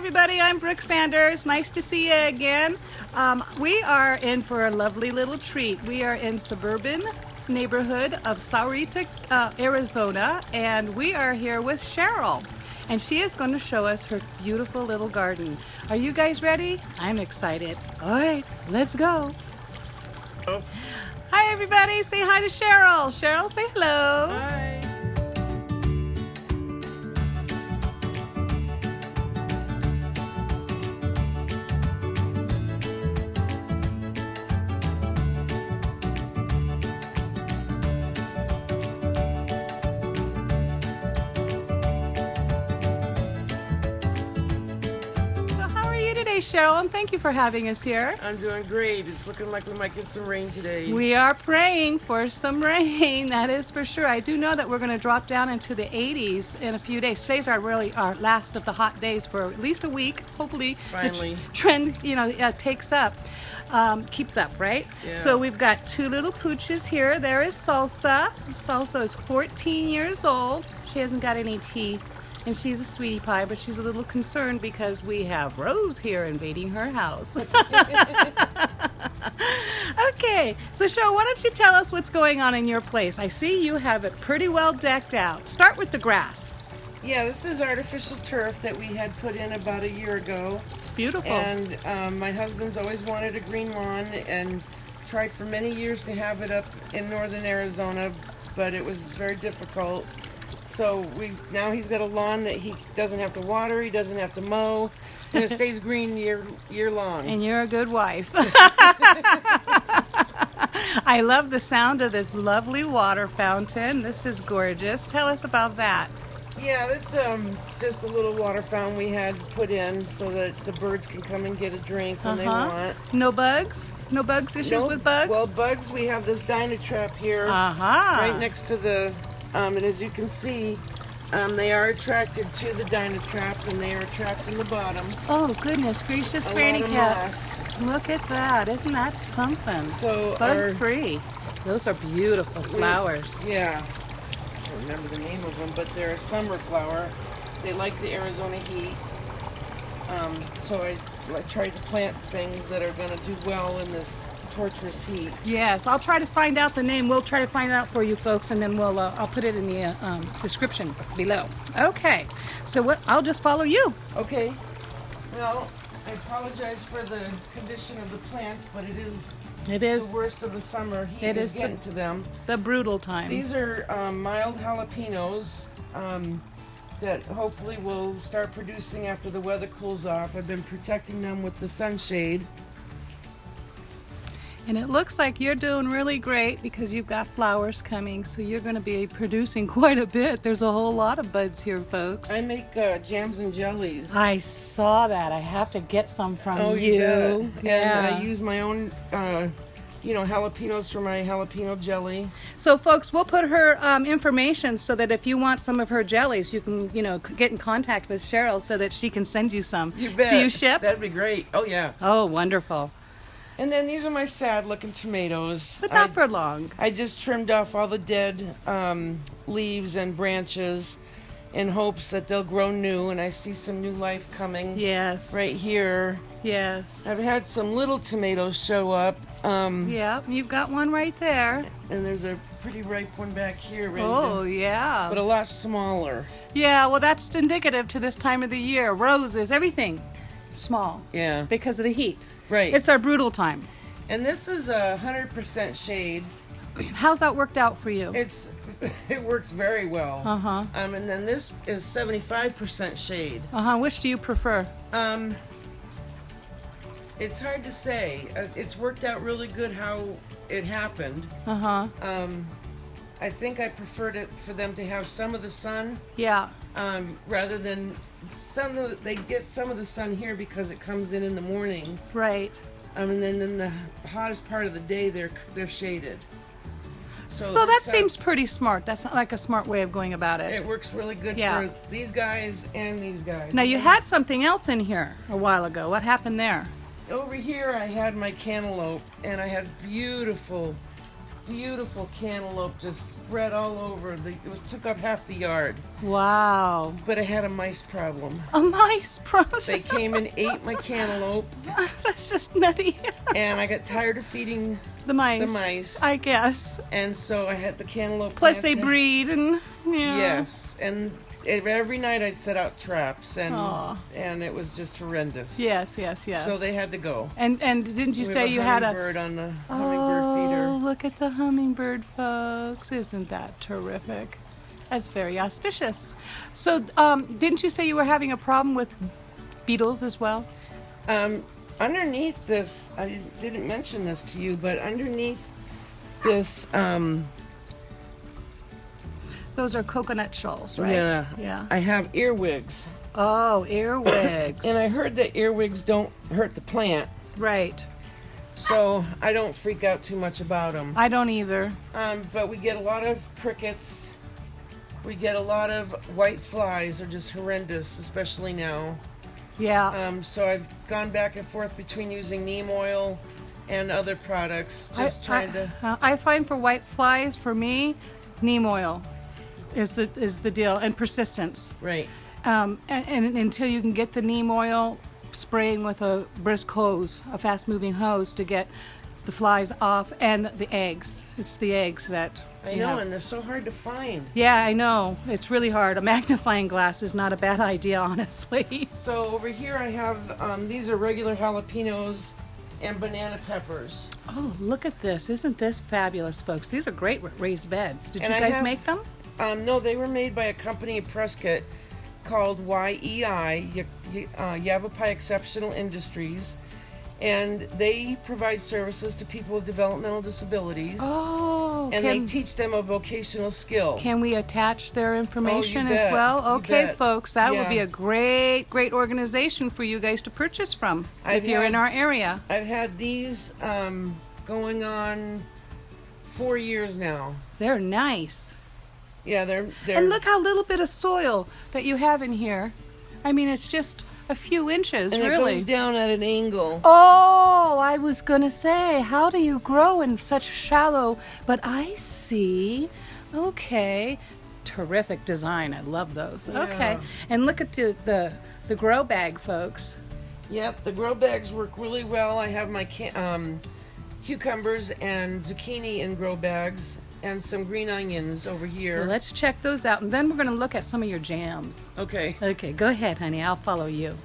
everybody, I'm Brooke Sanders. Nice to see you again. We are in for a lovely little treat. We are in suburban neighborhood of Sahuarita, Arizona, and we are here with Cheryl. And she is going to show us her beautiful little garden. Are you guys ready? I'm excited. All right, let's go. Oh. Hi everybody, say hi to Cheryl. Cheryl, say hello. Hi. Cheryl, and thank you for having us here. I'm doing great. It's looking like we might get some rain today. We are praying for some rain, that is for sure. I do know that we're going to drop down into the 80s in a few days. Today's our last of the hot days for at least a week. Hopefully finally the trend, keeps up, right? Yeah. So we've got two little pooches here. There is Salsa. Salsa is 14 years old. She hasn't got any teeth. And she's a sweetie pie, but she's a little concerned because we have Rose here invading her house. Okay, so Cheryl, why don't you tell us what's going on in your place? I see you have it pretty well decked out. Start with the grass. Yeah, this is artificial turf that we had put in about a year ago. It's beautiful. And my husband's always wanted a green lawn and tried for many years to have it up in northern Arizona, but it was very difficult. So now he's got a lawn that he doesn't have to water, he doesn't have to mow, and it stays green year long. And you're a good wife. I love the sound of this lovely water fountain. This is gorgeous. Tell us about that. Yeah, it's just a little water fountain we had put in so that the birds can come and get a drink when they want. No bugs? No bugs issues with bugs? Well, bugs, we have this Dynatrap here right next to the... and as you can see, they are attracted to the Dynatrap, and they are trapped in the bottom. Oh, goodness gracious, Granny Cats. Look at that. Isn't that something? So bug-free. Those are beautiful flowers. Yeah. I don't remember the name of them, but they're a summer flower. They like the Arizona heat. So I tried to plant things that are going to do well in this torturous heat. Yes, I'll try to find out the name. We'll try to find it out for you folks, and then I'll put it in the description below. Okay, so I'll just follow you. Okay. Well, I apologize for the condition of the plants, but it is the worst of the summer. Heat is getting to them. The brutal time. These are mild jalapenos that hopefully will start producing after the weather cools off. I've been protecting them with the sunshade. And it looks like you're doing really great because you've got flowers coming, so you're going to be producing quite a bit. There's a whole lot of buds here, folks. I make jams and jellies. I saw that. I have to get some from you. Yeah. Yeah. And I use my own, jalapenos for my jalapeno jelly. So, folks, we'll put her information so that if you want some of her jellies, you can, get in contact with Cheryl so that she can send you some. You bet. Do you ship? That'd be great. Oh, yeah. Oh, wonderful. And then these are my sad-looking tomatoes. But not for long. I just trimmed off all the dead leaves and branches in hopes that they'll grow new, and I see some new life coming. Yes. Right here. Yes. I've had some little tomatoes show up. Yeah, you've got one right there. And there's a pretty ripe one back here. Yeah. But a lot smaller. Yeah, well, that's indicative to this time of the year. Roses, everything small. Yeah. Because of the heat. Right. It's our brutal time. And this is 100% shade. How's that worked out for you? It works very well. Uh-huh. And then this is 75% shade. Uh-huh. Which do you prefer? It's hard to say. It's worked out really good how it happened. Uh-huh. I think I preferred it for them to have some of the sun. Yeah. Rather than they get some of the sun here because it comes in the morning. Right. And then in the hottest part of the day, they're shaded. So that seems pretty smart. That's not like a smart way of going about it. It works really good for these guys and these guys. Now, you had something else in here a while ago. What happened there? Over here, I had my cantaloupe, and I had beautiful beautiful cantaloupe just spread all over. Took up half the yard. Wow. But I had a mice problem. A mice problem. They came and ate my cantaloupe. That's just nutty. And I got tired of feeding The mice. the mice. I guess. And so I had the cantaloupe. Plus plants they in. breed and yeah. Yes, and every night I'd set out traps, Aw. and it was just horrendous. Yes. So they had to go. And didn't you We say have you had a hummingbird on the hummingbird feeder. Oh, look at the hummingbird, folks! Isn't that terrific? That's very auspicious. So, didn't you say you were having a problem with beetles as well? Underneath this, I didn't mention this to you, but underneath this, Those are coconut shells, right? yeah, I have earwigs. Oh, earwigs. And I heard that earwigs don't hurt the plant, Right. so I don't freak out too much about them. I don't either. But we get a lot of crickets. We get a lot of white flies. They're just horrendous, especially now. Yeah. So I've gone back and forth between using neem oil and other products, just trying to. I find for white flies, for me, neem oil is the deal, and persistence. Right. And until you can get the neem oil, spraying with a brisk hose, a fast-moving hose, to get the flies off, and the eggs. It's the eggs that I know, and they're so hard to find. Yeah, I know. It's really hard. A magnifying glass is not a bad idea, honestly. So over here I have these are regular jalapenos and banana peppers. Oh, look at this. Isn't this fabulous, folks? These are great raised beds. Did And you I guys have- make them? No, they were made by a company in Prescott called YEI, Yavapai Exceptional Industries, and they provide services to people with developmental disabilities, Oh, and they teach them a vocational skill. can we attach their information bet. as well? You Okay, bet. folks, that would be Yeah. a great organization for you guys to purchase from I've if you're in had- our area. I've had these going on 4 years now. They're nice. Yeah, they're And look how little bit of soil that you have in here. I mean, it's just a few inches, and really. it goes down at an angle. Oh, I was gonna say, how do you grow in such shallow? But I see. Okay, terrific design. I love those. Okay, Yeah. and look at the grow bag, folks. Yep, the grow bags work really well. I have my cucumbers and zucchini in grow bags, and some green onions over here. Well, let's check those out, and then we're gonna look at some of your jams. Okay. Okay, go ahead, honey. I'll follow you.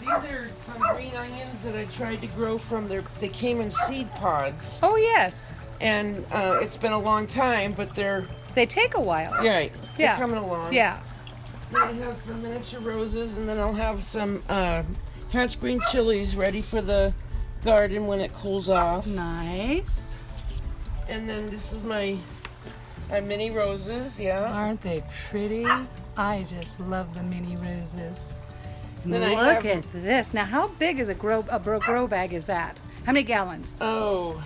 These are some green onions that I tried to grow from they came in seed pods. Oh yes, And it's been a long time, but they're they take a while. right. Yeah. They're coming along. Yeah. Then I have some miniature roses, and then I'll have some hatch green chilies ready for the garden when it cools off. Nice. And then this is my mini roses. Yeah. Aren't they pretty? I just love the mini roses. Then I Look have- at this. Now, how big is a grow bag is that? How many gallons? Oh.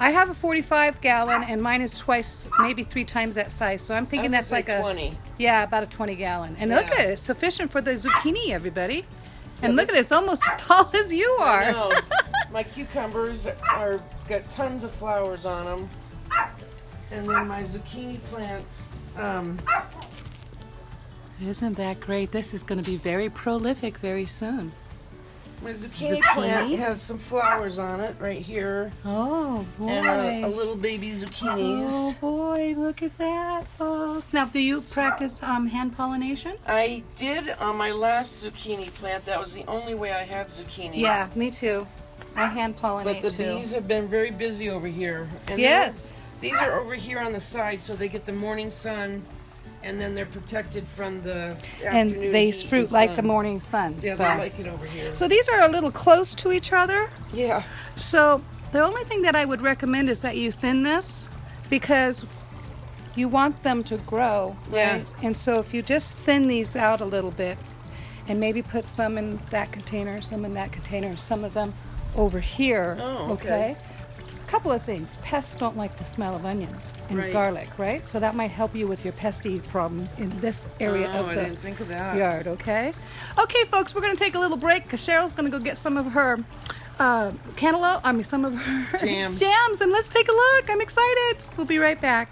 I have a 45-gallon, and mine is twice, maybe 3 times that size. So I'm thinking that's like 20. about a 20-gallon. And look Yeah. at it, it's sufficient for the zucchini, everybody. And look at it, it's almost as tall as you are. I know. My cucumbers are got tons of flowers on them, and then my zucchini plants. Isn't that great? This is going to be very prolific very soon. My zucchini Zucchini? plant has some flowers on it right here, Oh boy! and a little baby zucchinis. Oh boy! Look at that, folks. Now, do you practice hand pollination? I did on my last zucchini plant. That was the only way I had zucchini. Yeah, me too. I hand pollinate But the too. bees have been very busy over here. And Yes. These are over here on the side, so they get the morning sun, and then they're protected from the And afternoon they heat fruit and like sun. the morning sun. Yeah, so. they like it over here. So these are a little close to each other. Yeah. So the only thing that I would recommend is that you thin this, because you want them to grow, Yeah. right? And so if you just thin these out a little bit, and maybe put some in that container, some in that container, some of them over here, Oh, okay. couple of things. Pests don't like the smell of onions and Right. garlic, right? So that might help you with your pesty problem in this area Oh, of I the didn't think of that. yard, okay? Okay, folks, we're going to take a little break because Cheryl's going to go get some of her some of her jams, and let's take a look. I'm excited. We'll be right back.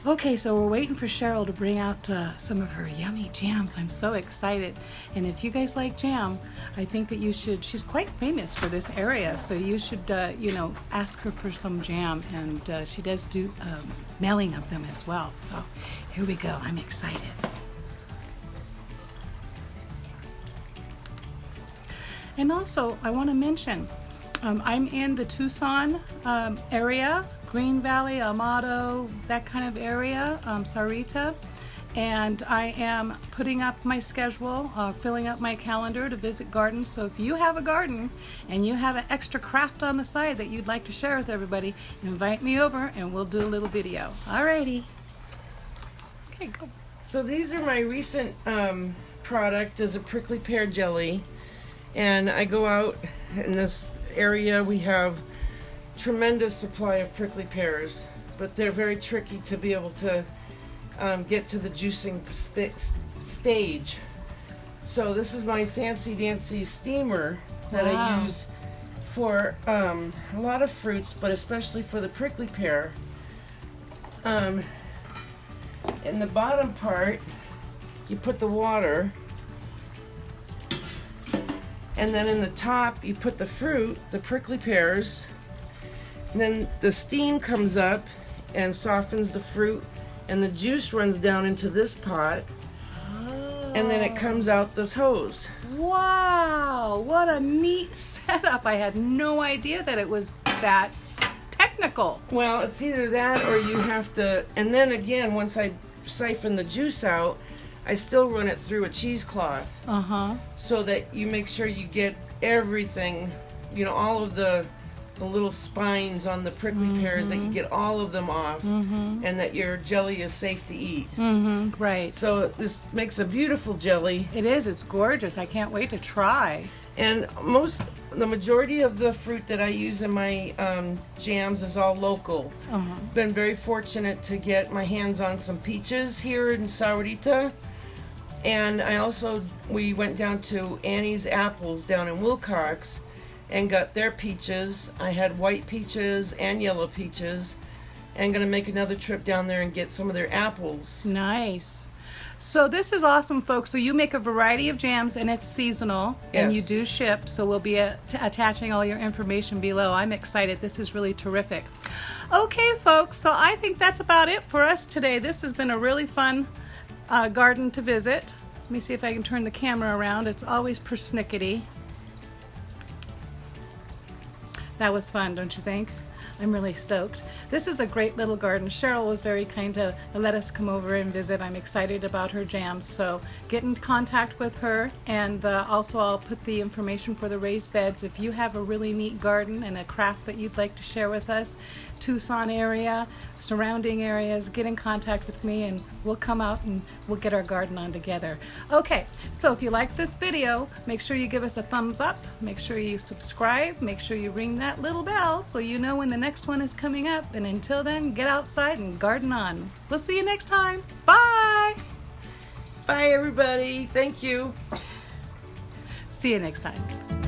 Okay, so we're waiting for Cheryl to bring out some of her yummy jams. I'm so excited. And if you guys like jam, I think that you should, she's quite famous for this area, so you should, ask her for some jam. And she does do mailing of them as well. So here we go. I'm excited. And also, I want to mention, I'm in the Tucson area, Green Valley, Amado, that kind of area, Sarita, and I am putting up my schedule, filling up my calendar to visit gardens. So if you have a garden and you have an extra craft on the side that you'd like to share with everybody, invite me over and we'll do a little video. Alrighty. Okay, go. So these are my recent product is a prickly pear jelly. And I go out in this area, we have tremendous supply of prickly pears, but they're very tricky to be able to get to the juicing stage. So this is my fancy dancy steamer that I use for a lot of fruits, but especially for the prickly pear. In the bottom part, you put the water. And then in the top, you put the fruit, the prickly pears. And then the steam comes up and softens the fruit, and the juice runs down into this pot. Oh. And then it comes out this hose. Wow, what a neat setup. I had no idea that it was that technical. Well, it's either that or you have to, and then again, once I siphon the juice out, I still run it through a cheesecloth, so that you make sure you get everything, all of the little spines on the prickly pears, that you get all of them off, and that your jelly is safe to eat. Right. So this makes a beautiful jelly. It is. It's gorgeous. I can't wait to try. And the majority of the fruit that I use in my jams is all local. Been very fortunate to get my hands on some peaches here in Sahuarita. And we went down to Annie's Apples down in Wilcox and got their peaches. I had white peaches and yellow peaches, and going to make another trip down there and get some of their apples. Nice. So this is awesome, folks. So you make a variety of jams, and it's seasonal, and you do ship. So we'll be attaching all your information below. I'm excited. This is really terrific. Okay, folks. So I think that's about it for us today. This has been a really fun garden to visit. Let me see if I can turn the camera around. It's always persnickety. That was fun, don't you think? I'm really stoked. This is a great little garden. Cheryl was very kind to let us come over and visit. I'm excited about her jams, so get in contact with her, and also I'll put the information for the raised beds. If you have a really neat garden and a craft that you'd like to share with us, Tucson area, surrounding areas, get in contact with me and we'll come out and we'll get our garden on together. Okay, so if you like this video, make sure you give us a thumbs up, make sure you subscribe, make sure you ring that little bell so you know when the next one is coming up, and until then, get outside and garden on. We'll see you next time. Bye! Bye, everybody. Thank you. See you next time.